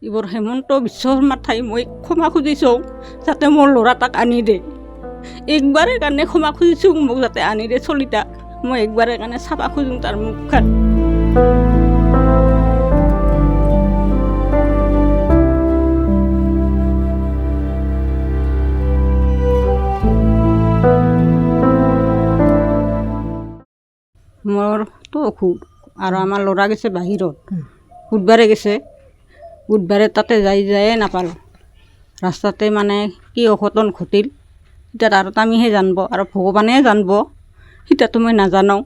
এইবোৰ হেমন্ত বিশ্ব শৰ্মাৰ ঠাই মই ক্ষমা খুজিছোঁ যাতে মোৰ ল'ৰা তাক আনি দে। একবাৰে কাৰণে ক্ষমা খুজিছোঁ মোক যাতে আনি দে চলিতাক। মই একবাৰে কাৰণে চাবা খোজোঁ তাৰ মুখখন। মোৰতো অসুখ আৰু আমাৰ ল'ৰা গৈছে বাহিৰত, বুধবাৰে গৈছে। বুধবাৰে তাতে যায়ে নাপালোঁ। ৰাস্তাতে মানে কি অঘটন ঘটিল এতিয়া আৰু আমিহে জানিব আৰু ভগৱানে জানিব, সিতাতো মই নাজানো।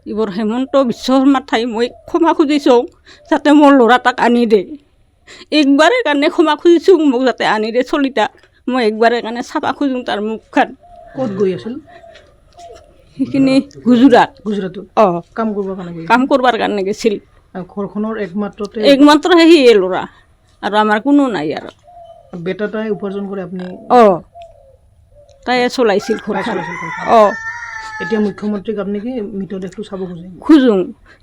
এইবোৰ হেমন্ত বিশ্ব শৰ্মাৰ ঠাই মই ক্ষমা খুজিছোঁ যাতে মোৰ ল'ৰা তাক আনি দে। একবাৰে কাৰণে ক্ষমা খুজিছোঁ মোক যাতে আনি দে চলিতাক। মই একবাৰে কাৰণে চাবা খোজোঁ তাৰ মুখখন। ক'ত গৈ আছিল? সেইখিনি গুজৰাটত কাম কৰিবৰ কাৰণে গৈছিল। ঘৰখনৰ একমাত্ৰ সেয়ে ল'ৰা আৰু আমাৰ কোনো নাই আৰু। বেটা তাই উপাৰ্জন কৰে আপুনি? তাই চলাইছিল ঘৰখন। এতিয়া মুখ্যমন্ত্ৰীক আপুনি কি মৃতদেহটো চাব খোজোঁ,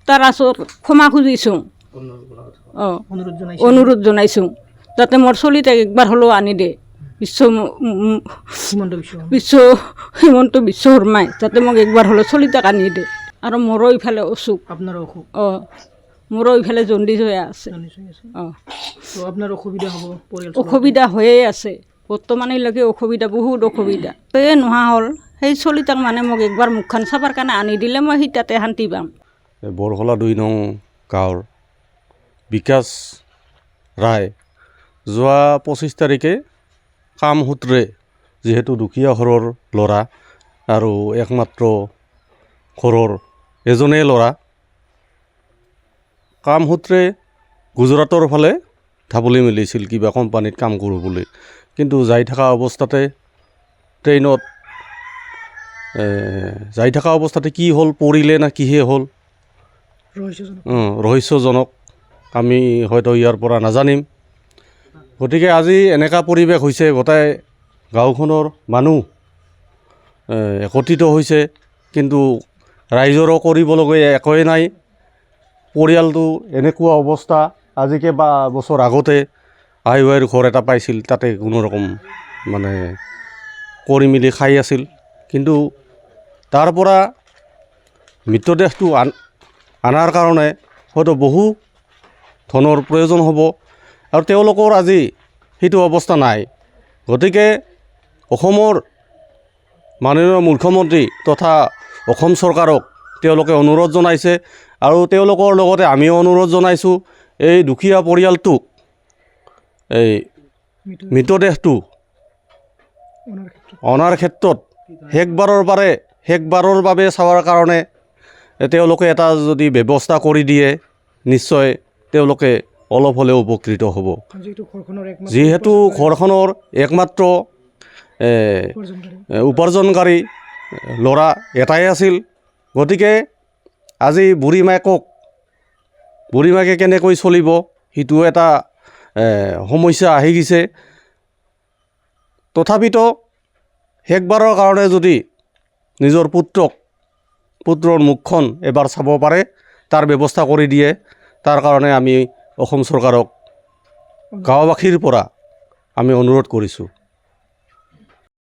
তাৰ আচত ক্ষমা খুজিছোঁ, অনুৰোধ জনাইছোঁ যাতে মোৰ চলিতাক একবাৰ হ'লেও আনি দে। হিমন্ত বিশ্ব শৰ্মাই যাতে মোক একবাৰ হ'লেও চলিতাক আনি দে। আৰু মোৰো ইফালে অসুখ। আপোনাৰ অসুখ? মোৰো ইফালে জণ্ডিছ হৈ আছে। আপোনাৰ অসুবিধা হ'ব? অসুবিধা হৈয়ে আছে বৰ্তমানলৈকে, অসুবিধা বহুত অসুবিধা। এই নোহোৱা হ'ল সেই চলিতাক মানে মোক একবাৰ মুখখন চাবৰ কাৰণে আনি দিলে মই সেই তাতে শান্তি পাম। বৰহলা 2 নং গাঁৱৰ বিকাশ ৰায় যোৱা 25 তাৰিখে কাম সূত্ৰে, যিহেতু দুখীয়া ঘৰৰ ল'ৰা আৰু একমাত্ৰ ঘৰৰ এজনেই ল'ৰা, কাম সূত্ৰে গুজৰাটৰ ফালে ঢাপলি মেলিছিল কিবা কোম্পানীত কাম কৰোঁ বুলি। কিন্তু যাই থকা অৱস্থাতে ট্ৰেইনত যাই থকা অৱস্থাতে কি হ'ল, পৰিলে না কিহে হ'ল ৰহস্যজনক, আমি হয়তো ইয়াৰ পৰা নাজানিম। গতিকে আজি এনেকুৱা পৰিৱেশ হৈছে, গোটেই গাঁওখনৰ মানুহ একত্ৰিত হৈছে, কিন্তু ৰাইজৰো কৰিবলগীয়া একোৱেই নাই। পৰিয়ালটো এনেকুৱা অৱস্থা, আজি কেইবা বছৰ আগতে আই ৱাইৰ ঘৰ এটা পাইছিল, তাতে কোনো ৰকম মানে কৰি মেলি খাই আছিল। কিন্তু তাৰ পৰা মৃতদেহটো আনাৰ কাৰণে হয়তো বহু ধনৰ প্ৰয়োজন হ'ব আৰু তেওঁলোকৰ আজি সেইটো অৱস্থা নাই। গতিকে অসমৰ মাননীয় মুখ্যমন্ত্ৰী তথা অসম চৰকাৰক তেওঁলোকে অনুৰোধ জনাইছে আৰু তেওঁলোকৰ লগতে আমিও অনুৰোধ জনাইছোঁ, এই দুখীয়া পৰিয়ালটোক এই মৃতদেহটো অনাৰ ক্ষেত্ৰত শেষবাৰৰ বাবে চাৱাৰ কাৰণে তেওঁলোকে এটা যদি ব্যৱস্থা কৰি দিয়ে, নিশ্চয় তেওঁলোকে অলপ হ'লেও উপকৃত হ'ব। যিহেতু ঘৰখনৰ একমাত্ৰ উপাৰ্জনকাৰী ল'ৰা এটাই আছিল। গতিকে আজি বুঢ়ী মাকে কেনেকৈ চলিব, সেইটো এটা সমস্যা আহি গৈছে। তথাপিতো শেষবাৰৰ কাৰণে যদি নিজৰ পুত্ৰৰ মুখখন এবাৰ চাব পাৰে, তাৰ ব্যৱস্থা কৰি দিয়ে, তাৰ কাৰণে আমি অসম চৰকাৰক গাঁওবাসীৰ পৰা আমি অনুৰোধ কৰিছোঁ।